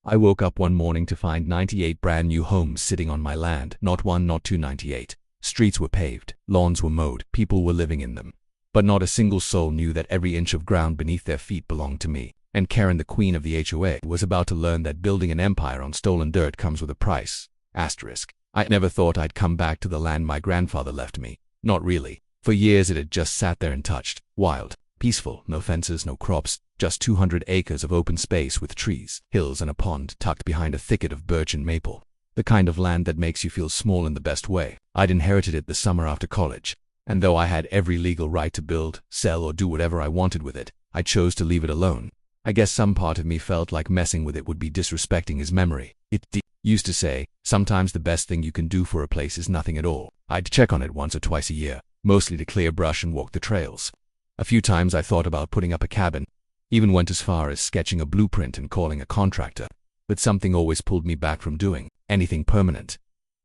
I woke up one morning to find 98 brand new homes sitting on my land. Not one, not two, 98. Streets were paved, lawns were mowed, people were living in them. But not a single soul knew that every inch of ground beneath their feet belonged to me. And Karen, the queen of the HOA, was about to learn that building an empire on stolen dirt comes with a price. Asterisk. I never thought I'd come back to the land my grandfather left me. Not really. For years it had just sat there untouched, wild, peaceful, no fences, no crops, just 200 acres of open space with trees, hills and a pond tucked behind a thicket of birch and maple. The kind of land that makes you feel small in the best way. I'd inherited it the summer after college, and though I had every legal right to build, sell or do whatever I wanted with it, I chose to leave it alone. I guess some part of me felt like messing with it would be disrespecting his memory. It used to say, sometimes the best thing you can do for a place is nothing at all. I'd check on it once or twice a year, mostly to clear brush and walk the trails. A few times I thought about putting up a cabin, even went as far as sketching a blueprint and calling a contractor. But something always pulled me back from doing anything permanent.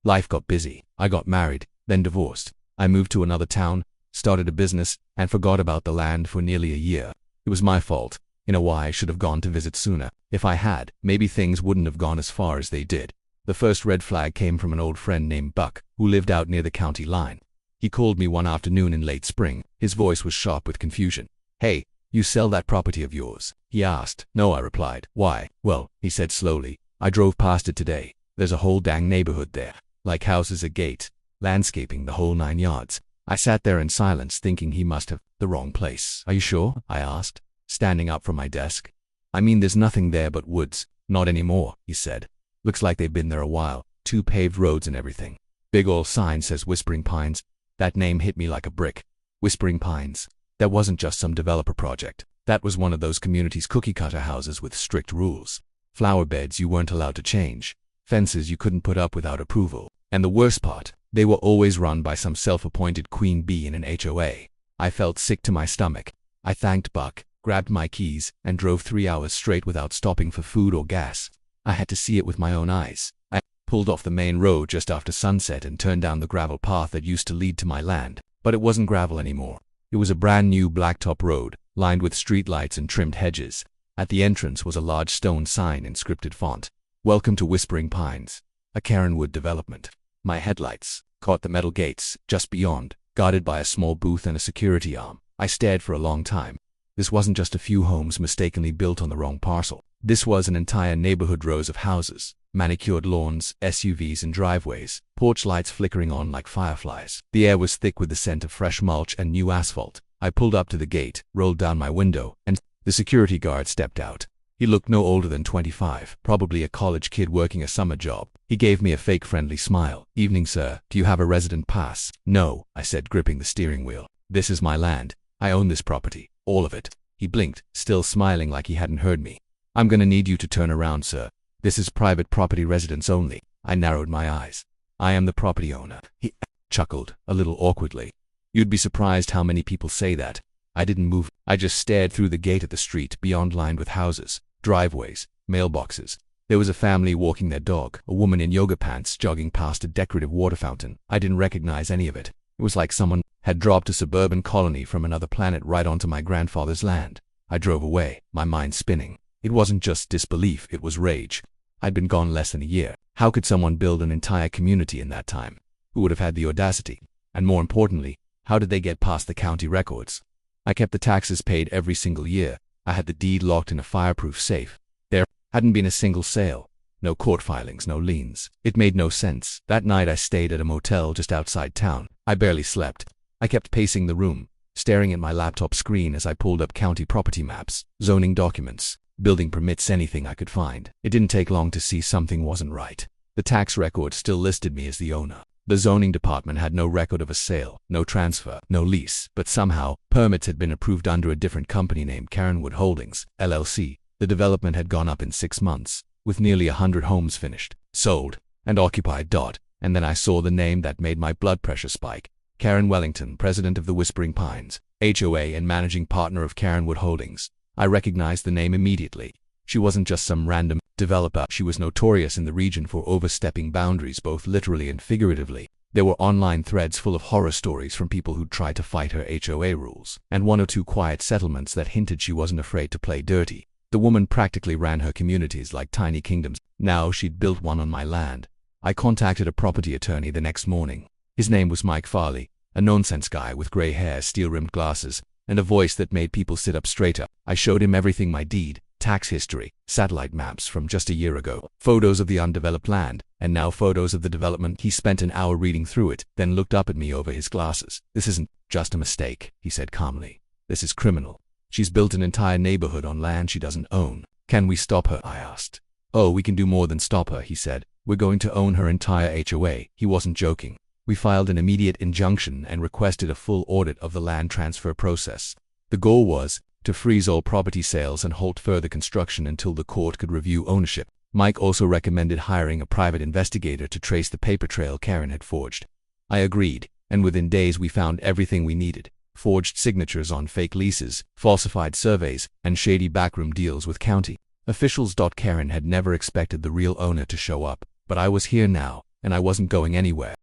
Life got busy. I got married, then divorced. I moved to another town, started a business, and forgot about the land for nearly a year. It was my fault. I should have gone to visit sooner. If I had, maybe things wouldn't have gone as far as they did. The first red flag came from an old friend named Buck, who lived out near the county line. He called me one afternoon in late spring. His voice was sharp with confusion. "Hey, you sell that property of yours?" he asked. "No," I replied. "Why?" "Well," he said slowly, "I drove past it today. There's a whole dang neighborhood there. Like houses, a gate, landscaping, the whole 9 yards. I sat there in silence thinking he must have the wrong place. "Are you sure?" I asked, standing up from my desk. "I mean, there's nothing there but woods." "Not anymore," he said. "Looks like they've been there a while. 2 paved roads and everything. Big ol' sign says Whispering Pines." That name hit me like a brick. Whispering Pines. That wasn't just some developer project. That was one of those communities' cookie-cutter houses with strict rules. Flower beds you weren't allowed to change. Fences you couldn't put up without approval. And the worst part, they were always run by some self-appointed queen bee in an HOA. I felt sick to my stomach. I thanked Buck, grabbed my keys, and drove 3 hours straight without stopping for food or gas. I had to see it with my own eyes. I pulled off the main road just after sunset and turned down the gravel path that used to lead to my land. But it wasn't gravel anymore. It was a brand new blacktop road, lined with streetlights and trimmed hedges. At the entrance was a large stone sign in scripted font. "Welcome to Whispering Pines, a Karenwood development." My headlights caught the metal gates just beyond, guarded by a small booth and a security arm. I stared for a long time. This wasn't just a few homes mistakenly built on the wrong parcel. This was an entire neighborhood, rows of houses, manicured lawns, SUVs and driveways, porch lights flickering on like fireflies. The air was thick with the scent of fresh mulch and new asphalt. I pulled up to the gate, rolled down my window, and the security guard stepped out. He looked no older than 25, probably a college kid working a summer job. He gave me a fake friendly smile. "Evening, sir. Do you have a resident pass?" "No," I said, gripping the steering wheel. "This is my land. I own this property. All of it." He blinked, still smiling like he hadn't heard me. "I'm gonna need you to turn around, sir. This is private property, residents only." I narrowed my eyes. "I am the property owner." He chuckled, a little awkwardly. "You'd be surprised how many people say that." I didn't move. I just stared through the gate at the street beyond, lined with houses, driveways, mailboxes. There was a family walking their dog, a woman in yoga pants jogging past a decorative water fountain. I didn't recognize any of it. It was like someone had dropped a suburban colony from another planet right onto my grandfather's land. I drove away, my mind spinning. It wasn't just disbelief, it was rage. I'd been gone less than a year. How could someone build an entire community in that time? Who would have had the audacity? And more importantly, how did they get past the county records? I kept the taxes paid every single year. I had the deed locked in a fireproof safe. There hadn't been a single sale. No court filings, no liens. It made no sense. That night I stayed at a motel just outside town. I barely slept. I kept pacing the room, staring at my laptop screen as I pulled up county property maps, zoning documents, building permits, anything I could find. It didn't take long to see something wasn't right. The tax record still listed me as the owner. The zoning department had no record of a sale, no transfer, no lease, but somehow, permits had been approved under a different company named Karenwood Holdings, LLC. The development had gone up in 6 months, with nearly 100 homes finished, sold, and occupied. And then I saw the name that made my blood pressure spike. Karen Wellington, president of the Whispering Pines, HOA and managing partner of Karenwood Holdings. I recognized the name immediately. She wasn't just some random developer. She was notorious in the region for overstepping boundaries both literally and figuratively. There were online threads full of horror stories from people who'd tried to fight her HOA rules, and 1 or 2 quiet settlements that hinted she wasn't afraid to play dirty. The woman practically ran her communities like tiny kingdoms. Now she'd built one on my land. I contacted a property attorney the next morning. His name was Mike Farley, a nonsense guy with gray hair, steel-rimmed glasses, and a voice that made people sit up straighter. I showed him everything: my deed, tax history, satellite maps from just a year ago, photos of the undeveloped land, and now photos of the development. He spent an hour reading through it, then looked up at me over his glasses. "This isn't just a mistake," he said calmly. "This is criminal. She's built an entire neighborhood on land she doesn't own." "Can we stop her?" I asked. "Oh, we can do more than stop her," he said. "We're going to own her entire HOA." He wasn't joking. We filed an immediate injunction and requested a full audit of the land transfer process. The goal was to freeze all property sales and halt further construction until the court could review ownership. Mike also recommended hiring a private investigator to trace the paper trail Karen had forged. I agreed, and within days we found everything we needed: forged signatures on fake leases, falsified surveys, and shady backroom deals with county officials. Karen had never expected the real owner to show up, but I was here now, and I wasn't going anywhere.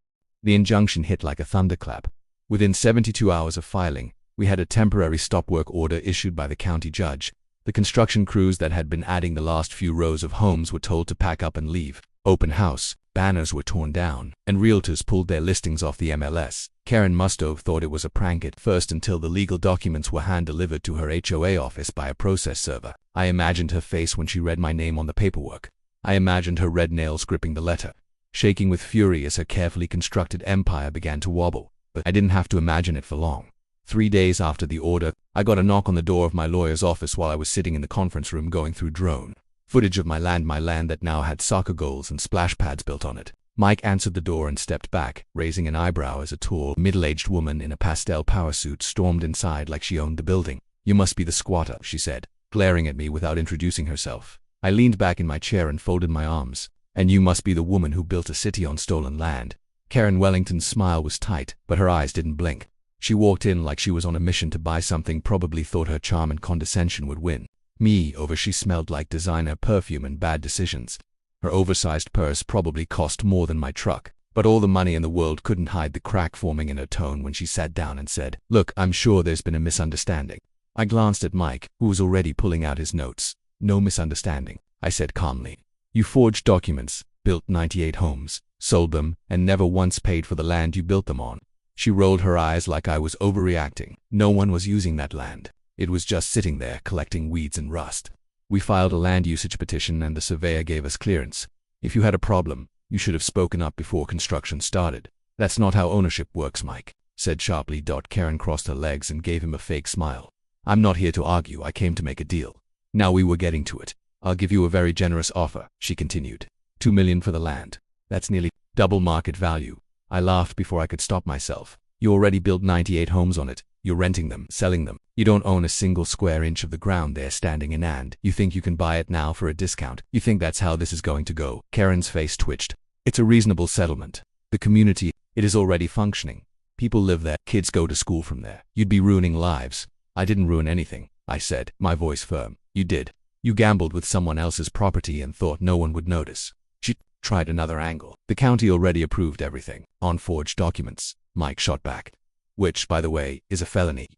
The injunction hit like a thunderclap. Within 72 hours of filing, we had a temporary stop work order issued by the county judge. The construction crews that had been adding the last few rows of homes were told to pack up and leave. Open house banners were torn down, and realtors pulled their listings off the MLS. Karen must have thought it was a prank at first until the legal documents were hand-delivered to her HOA office by a process server. I imagined her face when she read my name on the paperwork. I imagined her red nails gripping the letter, shaking with fury as her carefully constructed empire began to wobble. But I didn't have to imagine it for long. 3 days after the order, I got a knock on the door of my lawyer's office while I was sitting in the conference room going through drone footage of my land that now had soccer goals and splash pads built on it. Mike answered the door and stepped back, raising an eyebrow as a tall, middle-aged woman in a pastel power suit stormed inside like she owned the building. "You must be the squatter," she said, glaring at me without introducing herself. I leaned back in my chair and folded my arms. "And you must be the woman who built a city on stolen land." Karen Wellington's smile was tight, but her eyes didn't blink. She walked in like she was on a mission to buy something, probably thought her charm and condescension would win me over. She smelled like designer perfume and bad decisions. Her oversized purse probably cost more than my truck, but all the money in the world couldn't hide the crack forming in her tone when she sat down and said, "Look, I'm sure there's been a misunderstanding." I glanced at Mike, who was already pulling out his notes. "No misunderstanding," I said calmly. "You forged documents, built 98 homes, sold them, and never once paid for the land you built them on." She rolled her eyes like I was overreacting. "No one was using that land. It was just sitting there collecting weeds and rust. We filed a land usage petition and the surveyor gave us clearance. If you had a problem, you should have spoken up before construction started." "That's not how ownership works," Mike said sharply. Karen crossed her legs and gave him a fake smile. "I'm not here to argue. I came to make a deal." Now we were getting to it. "I'll give you a very generous offer," she continued. $2 million for the land. That's nearly double market value." I laughed before I could stop myself. "You already built 98 homes on it. You're renting them, selling them. You don't own a single square inch of the ground they're standing in, and you think you can buy it now for a discount. You think that's how this is going to go?" Karen's face twitched. "It's a reasonable settlement. The community, it is already functioning. People live there, kids go to school from there. You'd be ruining lives." "I didn't ruin anything," I said, my voice firm. "You did. You gambled with someone else's property and thought no one would notice." She tried another angle. "The county already approved everything on forged documents," Mike shot back. "Which, by the way, is a felony."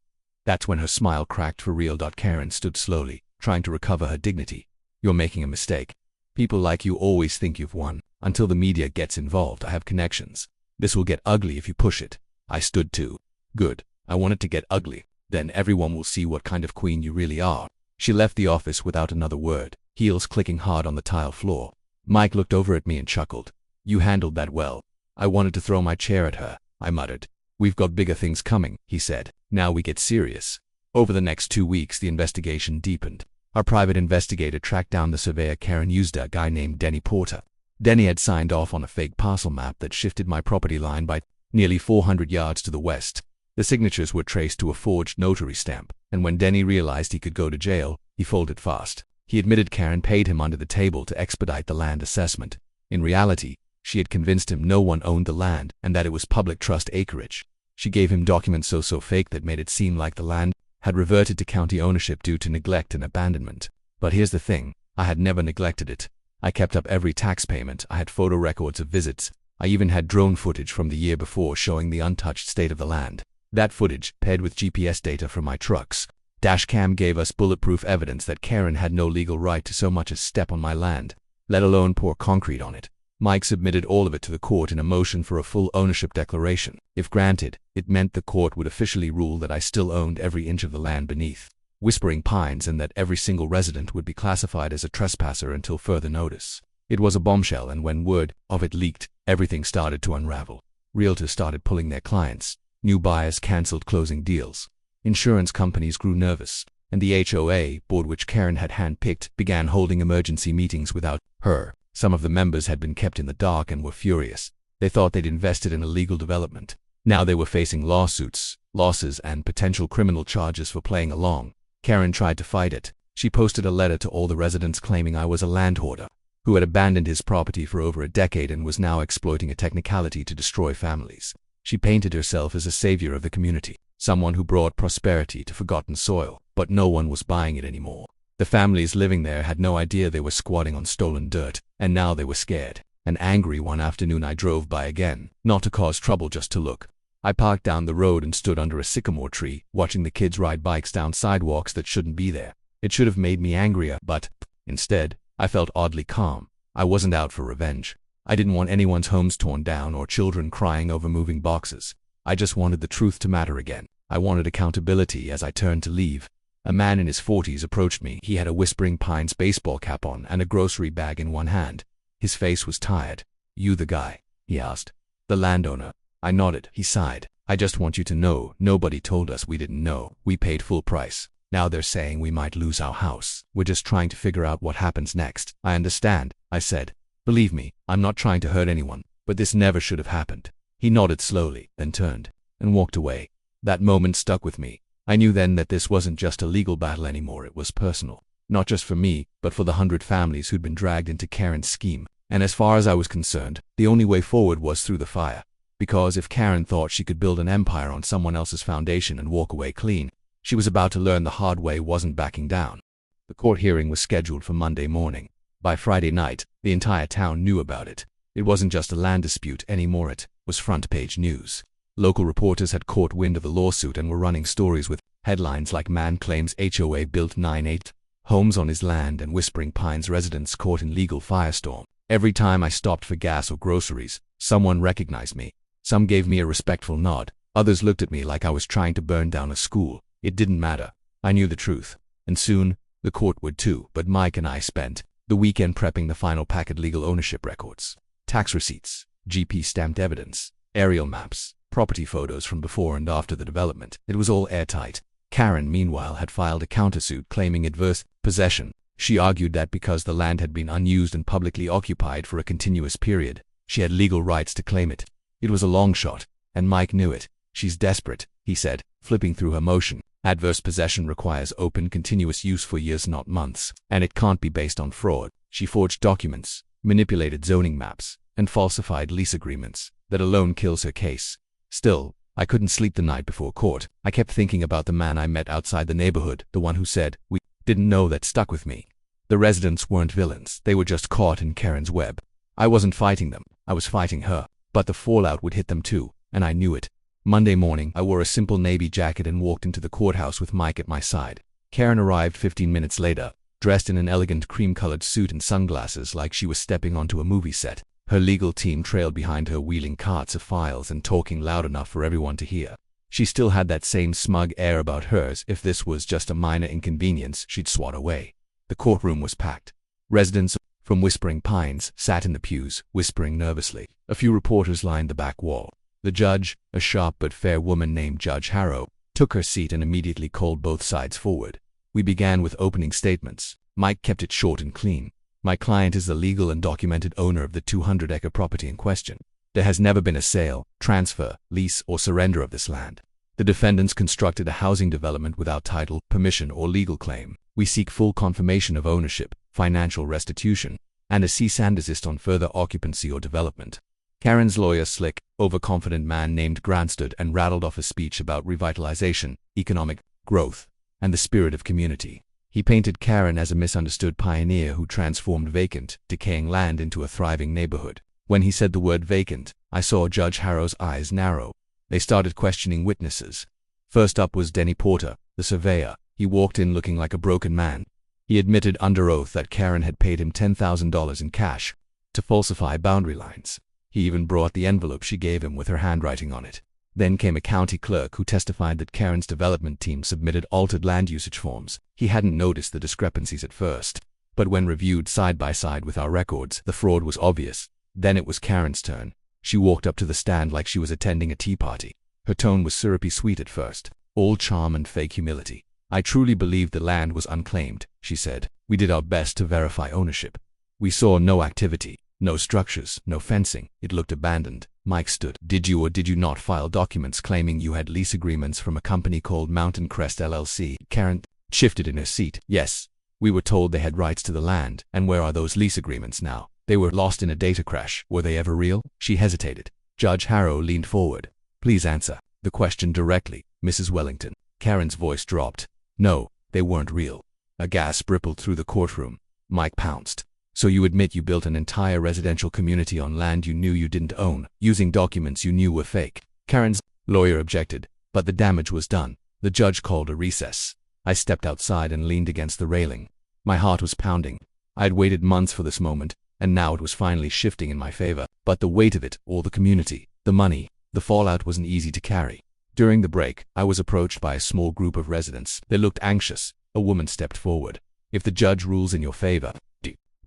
That's when her smile cracked for real. Karen stood slowly, trying to recover her dignity. "You're making a mistake. People like you always think you've won, until the media gets involved. I have connections. This will get ugly if you push it." I stood too. "Good. I want it to get ugly. Then everyone will see what kind of queen you really are." She left the office without another word, heels clicking hard on the tile floor. Mike looked over at me and chuckled. "You handled that well." I wanted to throw my chair at her. I muttered. "We've got bigger things coming," he said. "Now we get serious." Over the next 2 weeks, the investigation deepened. Our private investigator tracked down the surveyor Karen used, a guy named Denny Porter. Denny had signed off on a fake parcel map that shifted my property line by nearly 400 yards to the west. The signatures were traced to a forged notary stamp, and when Denny realized he could go to jail, he folded fast. He admitted Karen paid him under the table to expedite the land assessment. In reality, she had convinced him no one owned the land and that it was public trust acreage. She gave him documents so fake that made it seem like the land had reverted to county ownership due to neglect and abandonment. But here's the thing, I had never neglected it. I kept up every tax payment, I had photo records of visits, I even had drone footage from the year before showing the untouched state of the land. That footage, paired with GPS data from my trucks, Dashcam gave us bulletproof evidence that Karen had no legal right to so much as step on my land, let alone pour concrete on it. Mike submitted all of it to the court in a motion for a full ownership declaration. If granted, it meant the court would officially rule that I still owned every inch of the land beneath Whispering Pines and that every single resident would be classified as a trespasser until further notice. It was a bombshell, and when word of it leaked, everything started to unravel. Realtors started pulling their clients. New buyers canceled closing deals. Insurance companies grew nervous, and the HOA board, which Karen had handpicked, began holding emergency meetings without her. Some of the members had been kept in the dark and were furious. They thought they'd invested in a legal development. Now they were facing lawsuits, losses, and potential criminal charges for playing along. Karen tried to fight it. She posted a letter to all the residents claiming I was a landhoarder who had abandoned his property for over a decade and was now exploiting a technicality to destroy families. She painted herself as a savior of the community, someone who brought prosperity to forgotten soil, but no one was buying it anymore. The families living there had no idea they were squatting on stolen dirt, and now they were scared and angry. One afternoon I drove by again, not to cause trouble, just to look. I parked down the road and stood under a sycamore tree, watching the kids ride bikes down sidewalks that shouldn't be there. It should have made me angrier, but instead, I felt oddly calm. I wasn't out for revenge. I didn't want anyone's homes torn down or children crying over moving boxes. I just wanted the truth to matter again. I wanted accountability. As I turned to leave, a man in his 40s approached me. He had a Whispering Pines baseball cap on and a grocery bag in one hand. His face was tired. "You the guy?" he asked. "The landowner." I nodded. He sighed. "I just want you to know, nobody told us. We didn't know. We paid full price. Now they're saying we might lose our house. We're just trying to figure out what happens next." "I understand," I said. "Believe me, I'm not trying to hurt anyone, but this never should have happened." He nodded slowly, then turned and walked away. That moment stuck with me. I knew then that this wasn't just a legal battle anymore. It was personal. Not just for me, but for the 100 families who'd been dragged into Karen's scheme. And as far as I was concerned, the only way forward was through the fire. Because if Karen thought she could build an empire on someone else's foundation and walk away clean, she was about to learn the hard way. Wasn't backing down. The court hearing was scheduled for Monday morning. By Friday night, the entire town knew about it. It wasn't just a land dispute anymore. It was front-page news. Local reporters had caught wind of the lawsuit and were running stories with headlines like "Man claims HOA built 98 homes on his land" and "Whispering Pines residents caught in legal firestorm." Every time I stopped for gas or groceries, someone recognized me. Some gave me a respectful nod. Others looked at me like I was trying to burn down a school. It didn't matter. I knew the truth. And soon, the court would too. But Mike and I spent the weekend prepping the final packet: legal ownership records, tax receipts, GP-stamped evidence, aerial maps, property photos from before and after the development. It was all airtight. Karen, meanwhile, had filed a countersuit claiming adverse possession. She argued that because the land had been unused and publicly occupied for a continuous period, she had legal rights to claim it. It was a long shot, and Mike knew it. "She's desperate," he said, flipping through her motion. "Adverse possession requires open, continuous use for years, not months, and it can't be based on fraud." She forged documents, manipulated zoning maps, and falsified lease agreements. That alone kills her case. Still, I couldn't sleep the night before court. I kept thinking about the man I met outside the neighborhood, the one who said, "We didn't know." That stuck with me. The residents weren't villains. They were just caught in Karen's web. I wasn't fighting them. I was fighting her. But the fallout would hit them too, and I knew it. Monday morning, I wore a simple navy jacket and walked into the courthouse with Mike at my side. Karen arrived 15 minutes later, dressed in an elegant cream-colored suit and sunglasses like she was stepping onto a movie set. Her legal team trailed behind her, wheeling carts of files and talking loud enough for everyone to hear. She still had that same smug air about hers. If this was just a minor inconvenience, she'd swat away. The courtroom was packed. Residents from Whispering Pines sat in the pews, whispering nervously. A few reporters lined the back wall. The judge, a sharp but fair woman named Judge Harrow, took her seat and immediately called both sides forward. We began with opening statements. Mike kept it short and clean. "My client is the legal and documented owner of the 200-acre property in question. There has never been a sale, transfer, lease, or surrender of this land. The defendants constructed a housing development without title, permission, or legal claim. We seek full confirmation of ownership, financial restitution, and a cease and desist on further occupancy or development." Karen's lawyer, slick, overconfident man named Grant, stood and rattled off a speech about revitalization, economic growth, and the spirit of community. He painted Karen as a misunderstood pioneer who transformed vacant, decaying land into a thriving neighborhood. When he said the word vacant, I saw Judge Harrow's eyes narrow. They started questioning witnesses. First up was Denny Porter, the surveyor. He walked in looking like a broken man. He admitted under oath that Karen had paid him $10,000 in cash to falsify boundary lines. He even brought the envelope she gave him with her handwriting on it. Then came a county clerk who testified that Karen's development team submitted altered land usage forms. He hadn't noticed the discrepancies at first, but when reviewed side by side with our records, the fraud was obvious. Then it was Karen's turn. She walked up to the stand like she was attending a tea party. Her tone was syrupy sweet at first, all charm and fake humility. "I truly believed the land was unclaimed," she said. "We did our best to verify ownership. We saw no activity, no structures, no fencing. It looked abandoned." Mike stood. "Did you or did you not file documents claiming you had lease agreements from a company called Mountain Crest LLC? Karen shifted in her seat. "Yes. We were told they had rights to the land. And where are those lease agreements now? They were lost in a data crash. Were they ever real?" She hesitated. Judge Harrow leaned forward. "Please answer the question directly, Mrs. Wellington." Karen's voice dropped. "No, they weren't real." A gasp rippled through the courtroom. Mike pounced. "So you admit you built an entire residential community on land you knew you didn't own, using documents you knew were fake?" Karen's lawyer objected, but the damage was done. The judge called a recess. I stepped outside and leaned against the railing. My heart was pounding. I had waited months for this moment, and now it was finally shifting in my favor. But the weight of it, all the community, the money, the fallout wasn't easy to carry. During the break, I was approached by a small group of residents. They looked anxious. A woman stepped forward. "If the judge rules in your favor,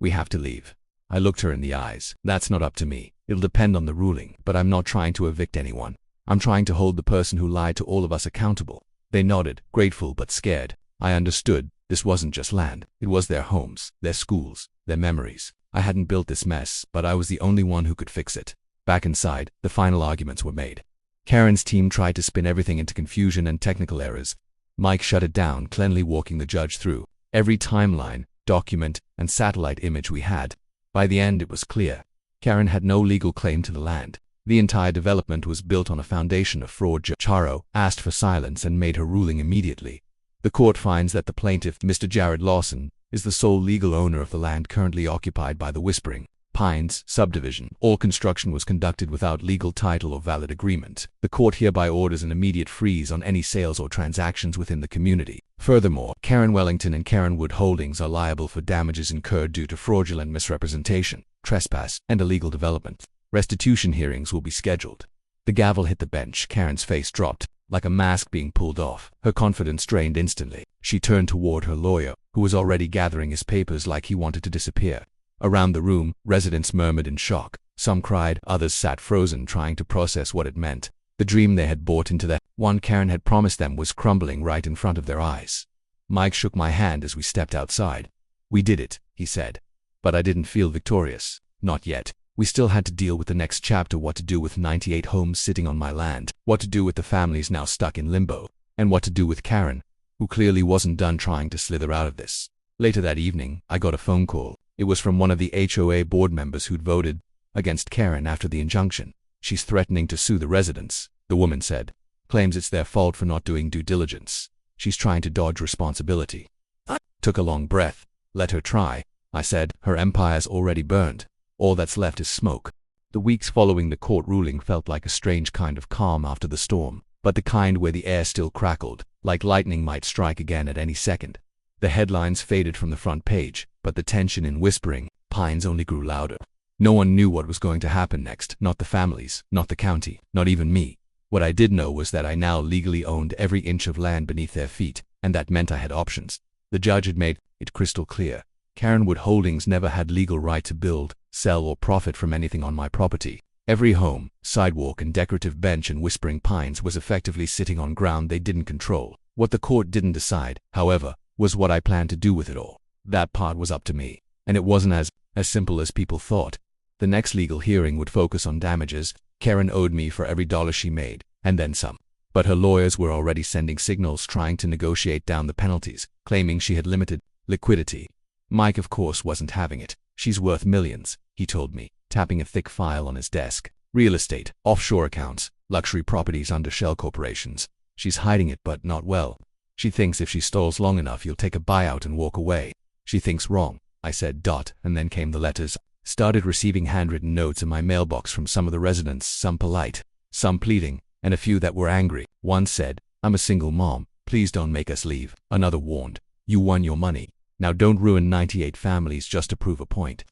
we have to leave." I looked her in the eyes. "That's not up to me. It'll depend on the ruling, but I'm not trying to evict anyone. I'm trying to hold the person who lied to all of us accountable." They nodded, grateful but scared. I understood. This wasn't just land. It was their homes, their schools, their memories. I hadn't built this mess, but I was the only one who could fix it. Back inside, the final arguments were made. Karen's team tried to spin everything into confusion and technical errors. Mike shut it down, cleanly walking the judge through every timeline, document, and satellite image we had. By the end, it was clear. Karen had no legal claim to the land. The entire development was built on a foundation of fraud. Judge Harrow asked for silence and made her ruling immediately. "The court finds that the plaintiff, Mr. Jared Lawson, is the sole legal owner of the land currently occupied by the Whispering Pines subdivision. All construction was conducted without legal title or valid agreement. The court hereby orders an immediate freeze on any sales or transactions within the community. Furthermore, Karen Wellington and Karen Wood Holdings are liable for damages incurred due to fraudulent misrepresentation, trespass, and illegal development. Restitution hearings will be scheduled." The gavel hit the bench. Karen's face dropped, like a mask being pulled off. Her confidence drained instantly. She turned toward her lawyer, who was already gathering his papers like he wanted to disappear. Around the room, residents murmured in shock. Some cried, others sat frozen, trying to process what it meant. The dream they had bought into, the one Karen had promised them, was crumbling right in front of their eyes. Mike shook my hand as we stepped outside. "We did it," he said. But I didn't feel victorious. Not yet. We still had to deal with the next chapter: what to do with 98 homes sitting on my land, what to do with the families now stuck in limbo, and what to do with Karen, who clearly wasn't done trying to slither out of this. Later that evening, I got a phone call. It was from one of the HOA board members who'd voted against Karen after the injunction. "She's threatening to sue the residents," the woman said. "Claims it's their fault for not doing due diligence. She's trying to dodge responsibility." I took a long breath. "Let her try," I said. "Her empire's already burned. All that's left is smoke." The weeks following the court ruling felt like a strange kind of calm after the storm, but the kind where the air still crackled, like lightning might strike again at any second. The headlines faded from the front page, but the tension in Whispering Pines only grew louder. No one knew what was going to happen next. Not the families, not the county, not even me. What I did know was that I now legally owned every inch of land beneath their feet, and that meant I had options. The judge had made it crystal clear. Karen Wood Holdings never had legal right to build, sell, or profit from anything on my property. Every home, sidewalk, and decorative bench in Whispering Pines was effectively sitting on ground they didn't control. What the court didn't decide, however, was what I planned to do with it all. That part was up to me, and it wasn't as simple as people thought. The next legal hearing would focus on damages. Karen owed me for every dollar she made, and then some. But her lawyers were already sending signals trying to negotiate down the penalties, claiming she had limited liquidity. Mike, of course, wasn't having it. "She's worth millions," he told me, tapping a thick file on his desk. "Real estate, offshore accounts, luxury properties under shell corporations. She's hiding it, but not well. She thinks if she stalls long enough, you'll take a buyout and walk away. She thinks wrong," I said. And then came the letters. Started receiving handwritten notes in my mailbox from some of the residents, some polite, some pleading, and a few that were angry. One said, "I'm a single mom, Please don't make us leave. Another warned. You won your money. Now don't ruin 98 families just to prove a point.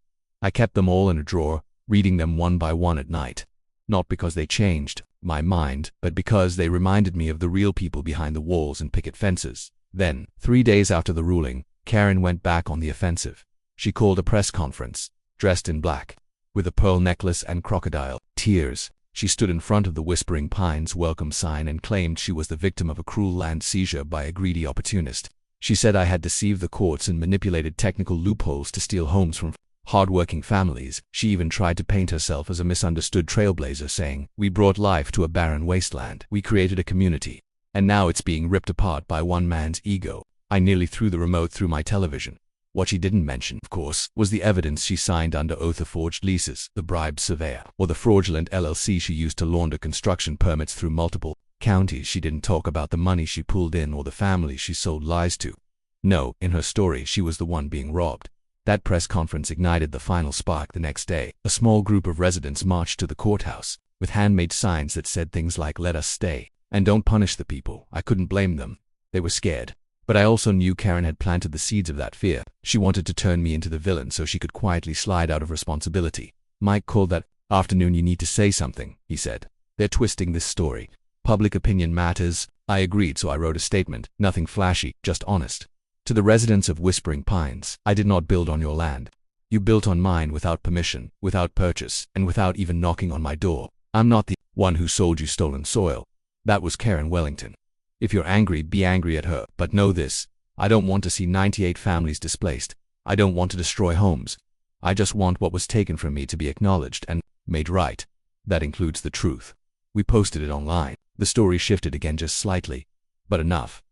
I kept them all in a drawer, reading them one by one at night. Not because they changed my mind, but because they reminded me of the real people behind the walls and picket fences. Then, 3 days after the ruling, Karen went back on the offensive. She called a press conference, dressed in black, with a pearl necklace and crocodile tears. She stood in front of the Whispering Pines welcome sign and claimed she was the victim of a cruel land seizure by a greedy opportunist. She said I had deceived the courts and manipulated technical loopholes to steal homes from hard-working families. She even tried to paint herself as a misunderstood trailblazer, saying, "We brought life to a barren wasteland. We created a community. And now it's being ripped apart by one man's ego." I nearly threw the remote through my television. What she didn't mention, of course, was the evidence she signed under oath of forged leases, the bribed surveyor, or the fraudulent LLC she used to launder construction permits through multiple counties. She didn't talk about the money she pulled in or the families she sold lies to. No, in her story, she was the one being robbed. That press conference ignited the final spark. The next day, a small group of residents marched to the courthouse, with handmade signs that said things like, "Let us stay," and "Don't punish the people." I couldn't blame them. They were scared. But I also knew Karen had planted the seeds of that fear. She wanted to turn me into the villain so she could quietly slide out of responsibility. Mike called that afternoon. "You need to say something," he said. "They're twisting this story. Public opinion matters." I agreed, so I wrote a statement. Nothing flashy, just honest. "To the residents of Whispering Pines, I did not build on your land. You built on mine without permission, without purchase, and without even knocking on my door. I'm not the one who sold you stolen soil." That was Karen Wellington. If you're angry, be angry at her. But know this: I don't want to see 98 families displaced. I don't want to destroy homes. I just want what was taken from me to be acknowledged and made right. That includes the truth. We posted it online. The story shifted again just slightly, but enough.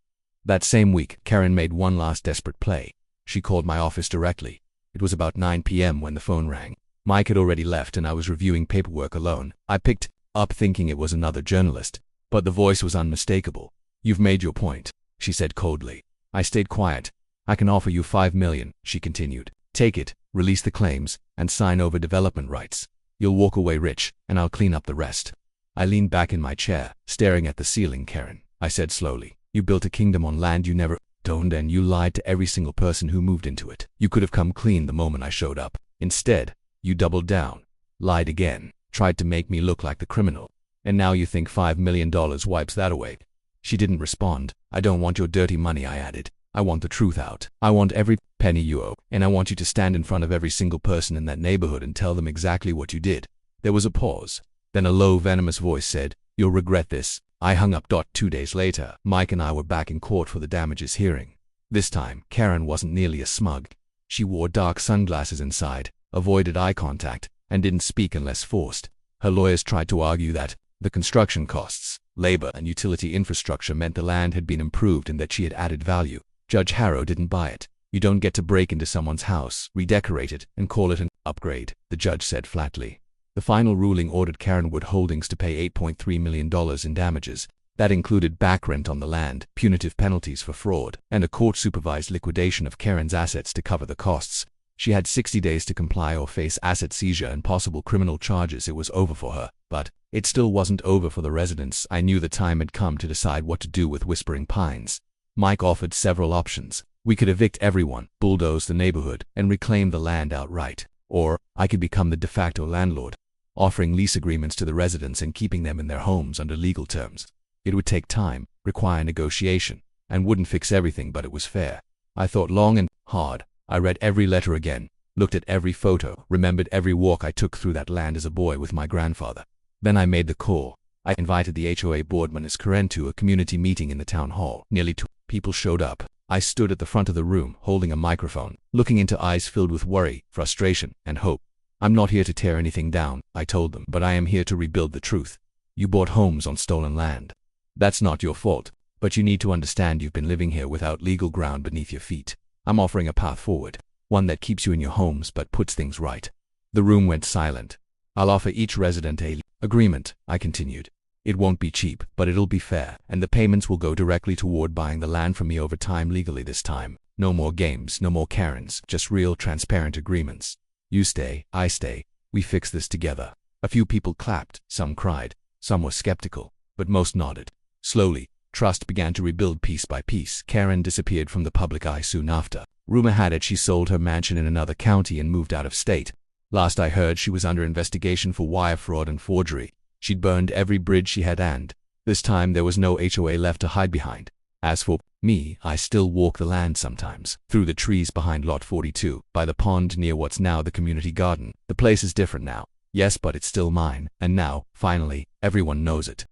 That same week, Karen made one last desperate play. She called my office directly. It was about 9 p.m. when the phone rang. Mike had already left and I was reviewing paperwork alone. I picked up thinking it was another journalist, but the voice was unmistakable. "You've made your point," she said coldly. I stayed quiet. "I can offer you $5 million, she continued. "Take it, release the claims, and sign over development rights. You'll walk away rich, and I'll clean up the rest." I leaned back in my chair, staring at the ceiling. "Karen," I said slowly, "you built a kingdom on land you never owned, and you lied to every single person who moved into it. You could have come clean the moment I showed up. Instead, you doubled down, lied again, tried to make me look like the criminal. And now you think $5 million wipes that away." She didn't respond. "I don't want your dirty money," I added. "I want the truth out. I want every penny you owe, and I want you to stand in front of every single person in that neighborhood and tell them exactly what you did." There was a pause. Then a low, venomous voice said, "You'll regret this." I hung up. 2 days later, Mike and I were back in court for the damages hearing. This time, Karen wasn't nearly as smug. She wore dark sunglasses inside, avoided eye contact, and didn't speak unless forced. Her lawyers tried to argue that the construction costs, labor, and utility infrastructure meant the land had been improved and that she had added value. Judge Harrow didn't buy it. "You don't get to break into someone's house, redecorate it, and call it an upgrade," the judge said flatly. The final ruling ordered Karen Wood Holdings to pay $8.3 million in damages. That included back rent on the land, punitive penalties for fraud, and a court-supervised liquidation of Karen's assets to cover the costs. She had 60 days to comply or face asset seizure and possible criminal charges. It was over for her, but it still wasn't over for the residents. I knew the time had come to decide what to do with Whispering Pines. Mike offered several options. We could evict everyone, bulldoze the neighborhood, and reclaim the land outright. Or I could become the de facto landlord, offering lease agreements to the residents and keeping them in their homes under legal terms. It would take time, require negotiation, and wouldn't fix everything, but it was fair. I thought long and hard. I read every letter again, looked at every photo, remembered every walk I took through that land as a boy with my grandfather. Then I made the call. I invited the HOA boardman as Karen to a community meeting in the town hall. Nearly 2 people showed up. I stood at the front of the room, holding a microphone, looking into eyes filled with worry, frustration, and hope. "I'm not here to tear anything down," I told them, "but I am here to rebuild the truth. You bought homes on stolen land. That's not your fault, but you need to understand you've been living here without legal ground beneath your feet. I'm offering a path forward, one that keeps you in your homes but puts things right." The room went silent. "I'll offer each resident a agreement," I continued. "It won't be cheap, but it'll be fair, and the payments will go directly toward buying the land from me over time legally this time. No more games, no more Karens, just real transparent agreements. You stay, I stay, we fix this together." A few people clapped, some cried, some were skeptical, but most nodded. Slowly, Trust began to rebuild piece by piece. Karen disappeared from the public eye soon after. Rumor had it she sold her mansion in another county and moved out of state. Last I heard, she was under investigation for wire fraud and forgery. She'd burned every bridge she had, and this time there was no HOA left to hide behind. As for me, I still walk the land sometimes, through the trees behind Lot 42, by the pond near what's now the community garden. The place is different now, yes, but it's still mine, and now, finally, everyone knows it.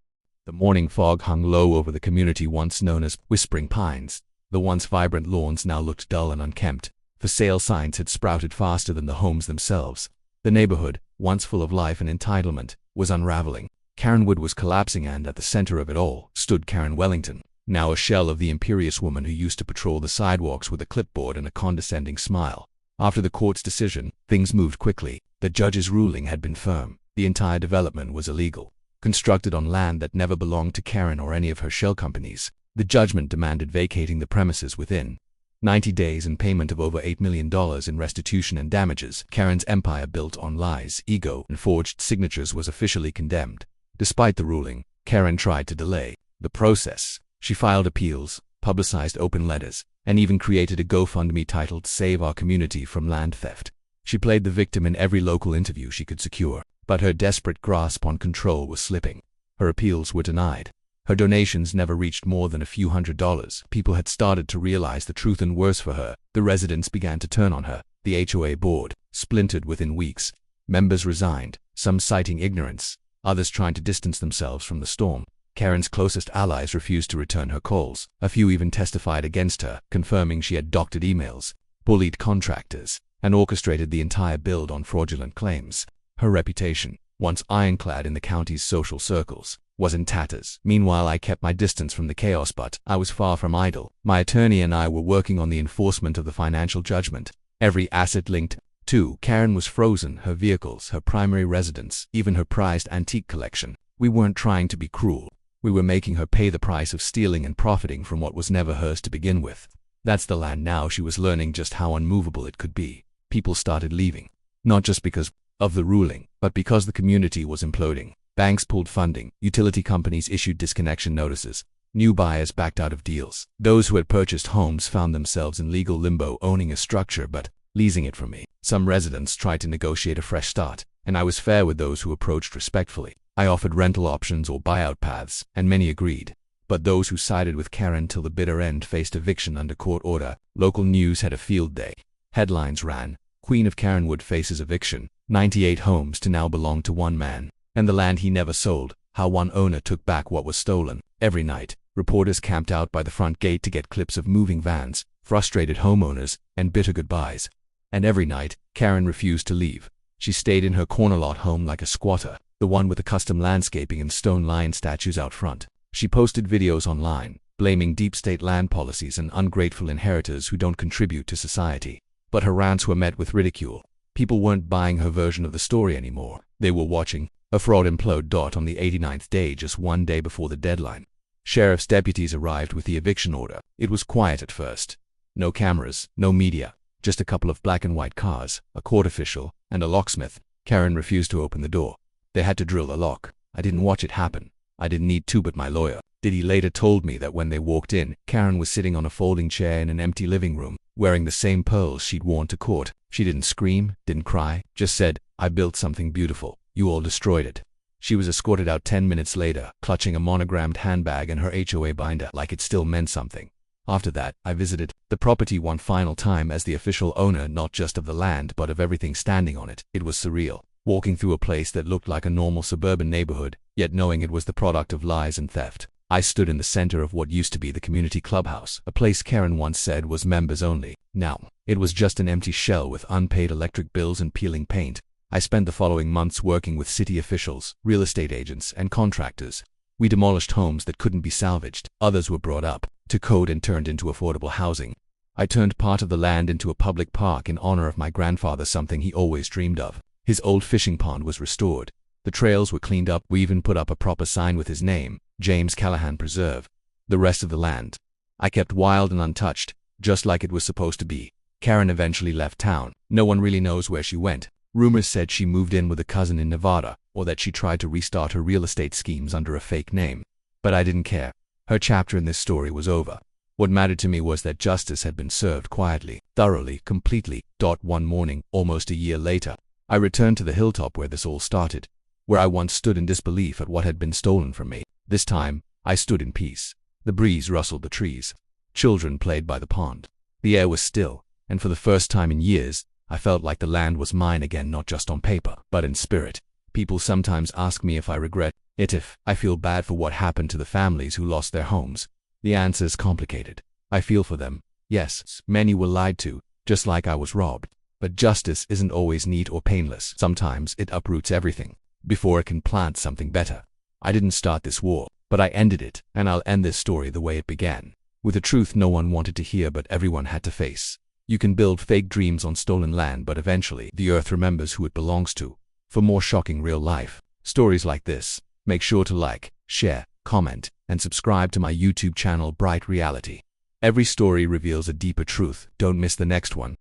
The morning fog hung low over the community once known as Whispering Pines. The once vibrant lawns now looked dull and unkempt. For sale signs had sprouted faster than the homes themselves. The neighborhood, once full of life and entitlement, was unraveling. Karenwood was collapsing, and at the center of it all stood Karen Wellington, now a shell of the imperious woman who used to patrol the sidewalks with a clipboard and a condescending smile. After the court's decision, things moved quickly. The judge's ruling had been firm. The entire development was illegal, constructed on land that never belonged to Karen or any of her shell companies. The judgment demanded vacating the premises within 90 days and payment of over $8 million in restitution and damages. Karen's empire built on lies, ego, and forged signatures was officially condemned. Despite the ruling, Karen tried to delay the process. She filed appeals, publicized open letters, and even created a GoFundMe titled "Save Our Community from Land Theft." She played the victim in every local interview she could secure, but her desperate grasp on control was slipping. Her appeals were denied. Her donations never reached more than a few $100s. People had started to realize the truth, and worse for her, the residents began to turn on her. The HOA board splintered within weeks. Members resigned, some citing ignorance, others trying to distance themselves from the storm. Karen's closest allies refused to return her calls. A few even testified against her, confirming she had doctored emails, bullied contractors, and orchestrated the entire build on fraudulent claims. Her reputation, once ironclad in the county's social circles, was in tatters. Meanwhile, I kept my distance from the chaos, but I was far from idle. My attorney and I were working on the enforcement of the financial judgment. Every asset linked to Karen was frozen: her vehicles, her primary residence, even her prized antique collection. We weren't trying to be cruel. We were making her pay the price of stealing and profiting from what was never hers to begin with. That's the land now. She was learning just how unmovable it could be. People started leaving, not just because of the ruling, but because the community was imploding. Banks pulled funding, utility companies issued disconnection notices, new buyers backed out of deals. Those who had purchased homes found themselves in legal limbo, owning a structure but leasing it from me. Some residents tried to negotiate a fresh start, and I was fair with those who approached respectfully. I offered rental options or buyout paths, and many agreed. But those who sided with Karen till the bitter end faced eviction under court order. Local news had a field day. Headlines ran, "Queen of Karenwood faces eviction. 98 homes to now belong to one man, and the land he never sold. How one owner took back what was stolen." Every night, reporters camped out by the front gate to get clips of moving vans, frustrated homeowners, and bitter goodbyes. And every night, Karen refused to leave. She stayed in her corner lot home like a squatter, the one with the custom landscaping and stone lion statues out front. She posted videos online, blaming deep state land policies and ungrateful inheritors who don't contribute to society. But her rants were met with ridicule. People weren't buying her version of the story anymore. They were watching a fraud implode. On the 89th day, just one day before the deadline, sheriff's deputies arrived with the eviction order. It was quiet at first. No cameras, no media, just a couple of black and white cars, a court official, and a locksmith. Karen refused to open the door. They had to drill the lock. I didn't watch it happen. I didn't need to, but my lawyer did. He later told me that when they walked in, Karen was sitting on a folding chair in an empty living room, wearing the same pearls she'd worn to court. She didn't scream, didn't cry, just said, "I built something beautiful. You all destroyed it." She was escorted out 10 minutes later, clutching a monogrammed handbag and her HOA binder like it still meant something. After that, I visited the property one final time as the official owner, not just of the land but of everything standing on it. It was surreal, walking through a place that looked like a normal suburban neighborhood, yet knowing it was the product of lies and theft. I stood in the center of what used to be the community clubhouse, a place Karen once said was members only. Now, it was just an empty shell with unpaid electric bills and peeling paint. I spent the following months working with city officials, real estate agents, and contractors. We demolished homes that couldn't be salvaged. Others were brought up to code and turned into affordable housing. I turned part of the land into a public park in honor of my grandfather, something he always dreamed of. His old fishing pond was restored. The trails were cleaned up. We even put up a proper sign with his name, James Callahan Preserve. The rest of the land I kept wild and untouched, just like it was supposed to be. Karen eventually left town. No one really knows where she went. Rumors said she moved in with a cousin in Nevada, or that she tried to restart her real estate schemes under a fake name. But I didn't care. Her chapter in this story was over. What mattered to me was that justice had been served quietly, thoroughly, completely. One morning, almost a year later, I returned to the hilltop where this all started, where I once stood in disbelief at what had been stolen from me. This time, I stood in peace. The breeze rustled the trees. Children played by the pond. The air was still, and for the first time in years, I felt like the land was mine again, not just on paper, but in spirit. People sometimes ask me if I regret it, if I feel bad for what happened to the families who lost their homes. The answer is complicated. I feel for them. Yes, many were lied to, just like I was robbed. But justice isn't always neat or painless. Sometimes it uproots everything before it can plant something better. I didn't start this war, but I ended it, and I'll end this story the way it began, with a truth no one wanted to hear but everyone had to face. You can build fake dreams on stolen land, but eventually the earth remembers who it belongs to. For more shocking real-life stories like this, make sure to like, share, comment, and subscribe to my YouTube channel Bright Reality. Every story reveals a deeper truth. Don't miss the next one.